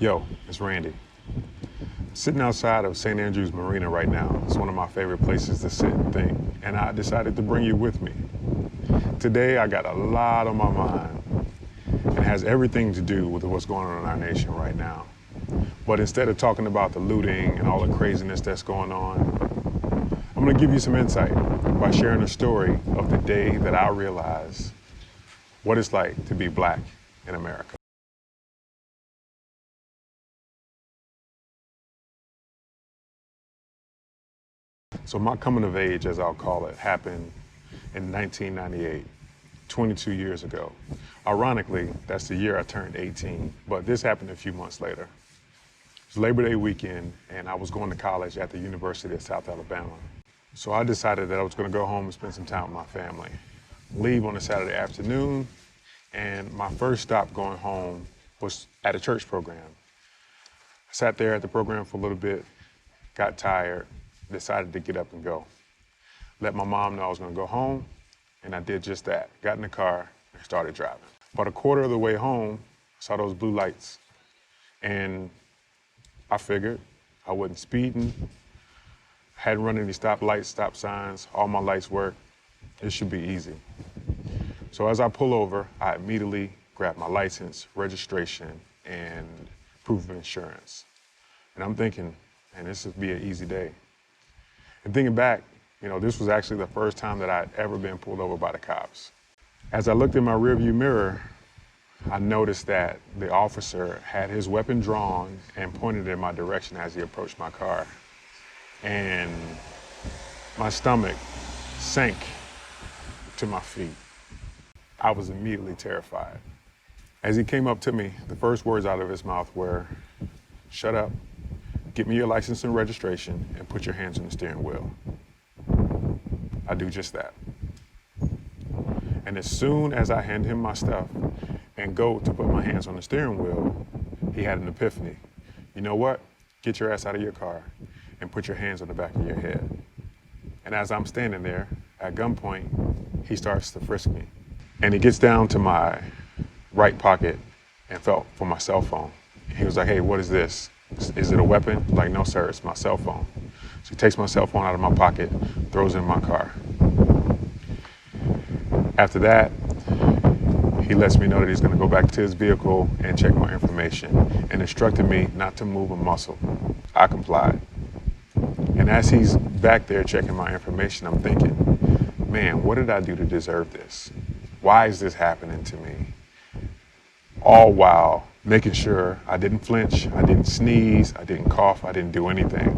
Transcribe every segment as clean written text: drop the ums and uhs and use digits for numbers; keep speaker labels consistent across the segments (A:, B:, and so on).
A: Yo, it's Randy. Sitting outside of St. Andrews Marina right now. It's one of my favorite places to sit and think, and I decided to bring you with me. Today, I got a lot on my mind, and it has everything to do with what's going on in our nation right now. But instead of talking about the looting and all the craziness that's going on, I'm gonna give you some insight by sharing a story of the day that I realized what it's like to be Black in America. So my coming of age, as I'll call it, happened in 1998, 22 years ago. Ironically, that's the year I turned 18, but this happened a few months later. It was Labor Day weekend, and I was going to college at the University of South Alabama. So I decided that I was going to go home and spend some time with my family. Leave on a Saturday afternoon, and my first stop going home was at a church program. I sat there at the program for a little bit, got tired, decided to get up and go. Let my mom know I was gonna go home, and I did just that. Got in the car and started driving. About a quarter of the way home, I saw those blue lights, and I figured I wasn't speeding, hadn't run any stop lights, stop signs, all my lights work. It should be easy. So as I pull over, I immediately grab my license, registration, and proof of insurance. And I'm thinking, man, this would be an easy day. And thinking back, this was actually the first time that I'd ever been pulled over by the cops. As I looked in my rearview mirror, I noticed that the officer had his weapon drawn and pointed in my direction as he approached my car. And my stomach sank to my feet. I was immediately terrified. As he came up to me, the first words out of his mouth were, "Shut up. Get me your license and registration and put your hands on the steering wheel." I do just that. And as soon as I hand him my stuff and go to put my hands on the steering wheel, he had an epiphany. You know what? Get your ass out of your car and put your hands on the back of your head. And as I'm standing there at gunpoint, he starts to frisk me. And he gets down to my right pocket and felt for my cell phone. He was like, "Hey, what is this? Is it a weapon?" Like, "No, sir, it's my cell phone." So he takes my cell phone out of my pocket, throws it in my car. After that, he lets me know that he's gonna go back to his vehicle and check my information and instructed me not to move a muscle. I complied. And as he's back there checking my information, I'm thinking, man, what did I do to deserve this? Why is this happening to me? All while making sure I didn't flinch, I didn't sneeze, I didn't cough, I didn't do anything.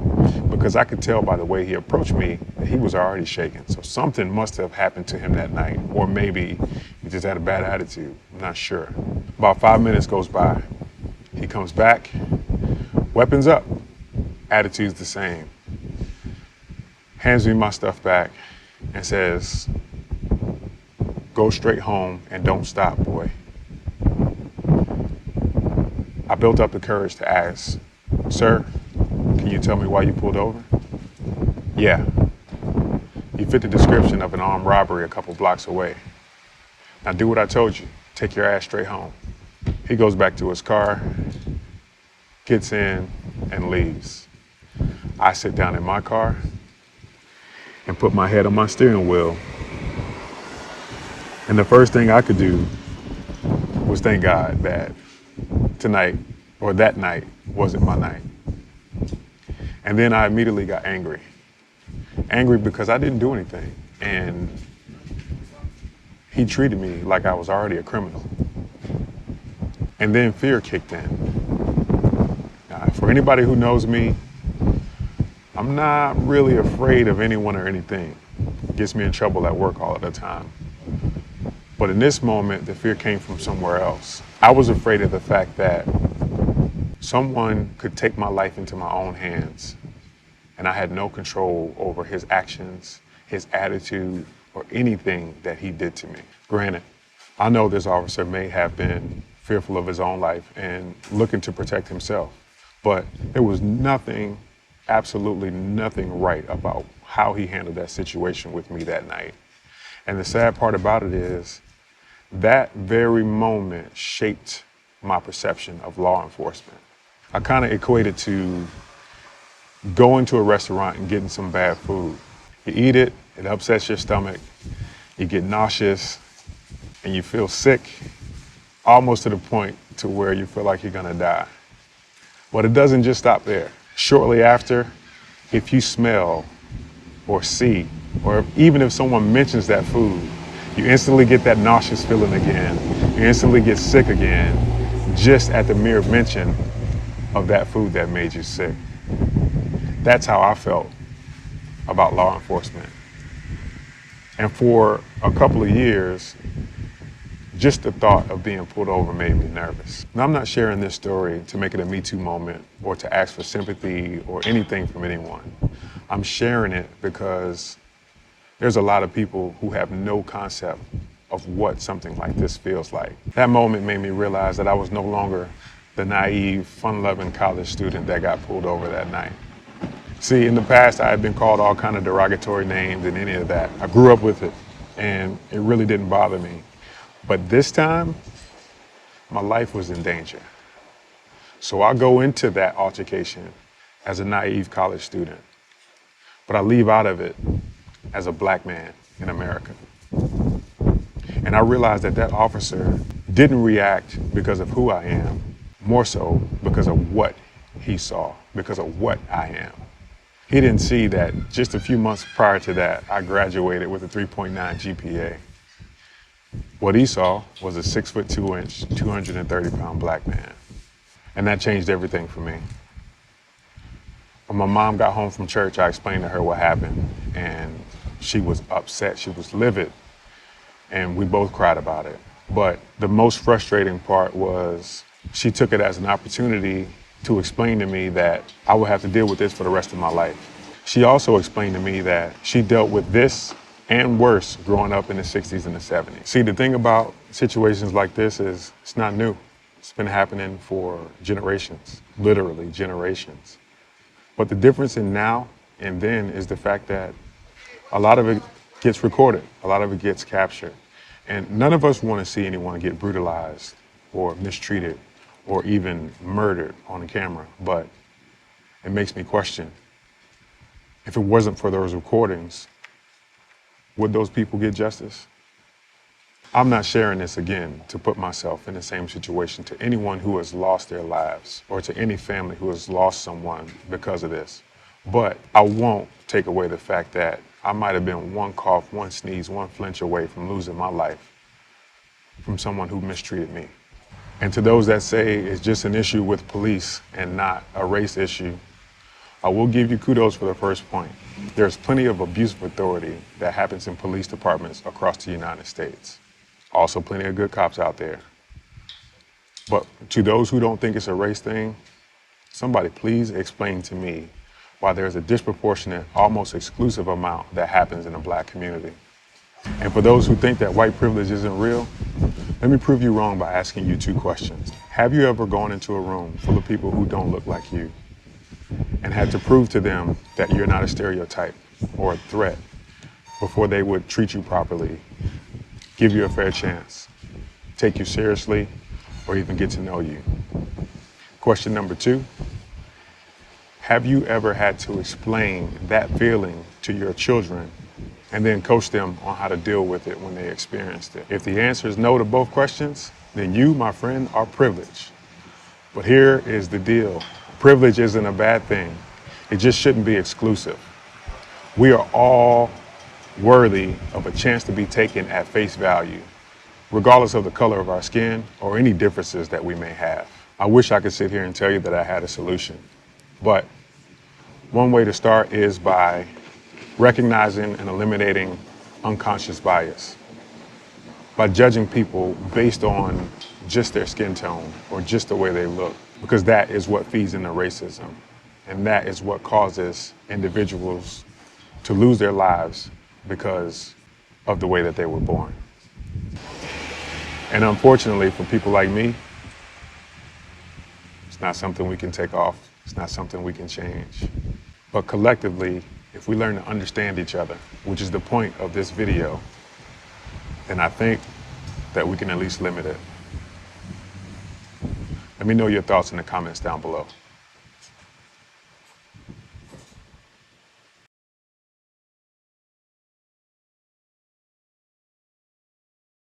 A: Because I could tell by the way he approached me that he was already shaking. So something must have happened to him that night, or maybe he just had a bad attitude, I'm not sure. About 5 minutes goes by. He comes back, weapons up, attitude's the same. Hands me my stuff back and says, "Go straight home and don't stop, boy." I built up the courage to ask, "Sir, can you tell me why you pulled over?" "Yeah. You fit the description of an armed robbery a couple blocks away. Now do what I told you. Take your ass straight home." He goes back to his car, gets in, and leaves. I sit down in my car and put my head on my steering wheel. And the first thing I could do was thank God that tonight, or that night, wasn't my night. And then I immediately got angry. Angry because I didn't do anything. And he treated me like I was already a criminal. And then fear kicked in. Now, for anybody who knows me, I'm not really afraid of anyone or anything. It gets me in trouble at work all of the time. But in this moment, the fear came from somewhere else. I was afraid of the fact that someone could take my life into my own hands, and I had no control over his actions, his attitude, or anything that he did to me. Granted, I know this officer may have been fearful of his own life and looking to protect himself, but there was nothing, absolutely nothing right about how he handled that situation with me that night. And the sad part about it is that very moment shaped my perception of law enforcement. I kind of equate it to going to a restaurant and getting some bad food. You eat it, it upsets your stomach, you get nauseous, and you feel sick, almost to the point to where you feel like you're gonna die. But it doesn't just stop there. Shortly after, if you smell or see, or even if someone mentions that food, you instantly get that nauseous feeling again. You instantly get sick again, just at the mere mention of that food that made you sick. That's how I felt about law enforcement. And for a couple of years, just the thought of being pulled over made me nervous. Now, I'm not sharing this story to make it a Me Too moment or to ask for sympathy or anything from anyone. I'm sharing it because there's a lot of people who have no concept of what something like this feels like. That moment made me realize that I was no longer the naive, fun-loving college student that got pulled over that night. See, in the past, I had been called all kind of derogatory names and any of that. I grew up with it, and it really didn't bother me. But this time, my life was in danger. So I go into that altercation as a naive college student, but I leave out of it as a black man in America. And I realized that that officer didn't react because of who I am, more so because of what he saw, because of what I am. He didn't see that just a few months prior to that, I graduated with a 3.9 GPA. What he saw was a 6'2" 230-pound black man. And that changed everything for me. When my mom got home from church, I explained to her what happened, and she was upset, she was livid, and we both cried about it. But the most frustrating part was she took it as an opportunity to explain to me that I would have to deal with this for the rest of my life. She also explained to me that she dealt with this and worse growing up in the 60s and the 70s. See, the thing about situations like this is it's not new. It's been happening for generations, literally generations. But the difference in now and then is the fact that a lot of it gets recorded, a lot of it gets captured. And none of us want to see anyone get brutalized or mistreated or even murdered on the camera. But it makes me question, if it wasn't for those recordings, would those people get justice? I'm not sharing this again to put myself in the same situation to anyone who has lost their lives or to any family who has lost someone because of this. But I won't take away the fact that I might have been one cough, one sneeze, one flinch away from losing my life from someone who mistreated me. And to those that say it's just an issue with police and not a race issue, I will give you kudos for the first point. There's plenty of abuse of authority that happens in police departments across the United States. Also plenty of good cops out there. But to those who don't think it's a race thing, somebody please explain to me why there's a disproportionate, almost exclusive amount that happens in the black community. And for those who think that white privilege isn't real, let me prove you wrong by asking you two questions. Have you ever gone into a room full of people who don't look like you and had to prove to them that you're not a stereotype or a threat before they would treat you properly, give you a fair chance, take you seriously, or even get to know you? Question number two, have you ever had to explain that feeling to your children and then coach them on how to deal with it when they experienced it? If the answer is no to both questions, then you, my friend, are privileged. But here is the deal. Privilege isn't a bad thing. It just shouldn't be exclusive. We are all worthy of a chance to be taken at face value, regardless of the color of our skin or any differences that we may have. I wish I could sit here and tell you that I had a solution, but one way to start is by recognizing and eliminating unconscious bias, by judging people based on just their skin tone or just the way they look, because that is what feeds into racism, and that is what causes individuals to lose their lives because of the way that they were born. And unfortunately, for people like me, it's not something we can take off. It's not something we can change. But collectively, if we learn to understand each other, which is the point of this video, then I think that we can at least limit it. Let me know your thoughts in the comments down below.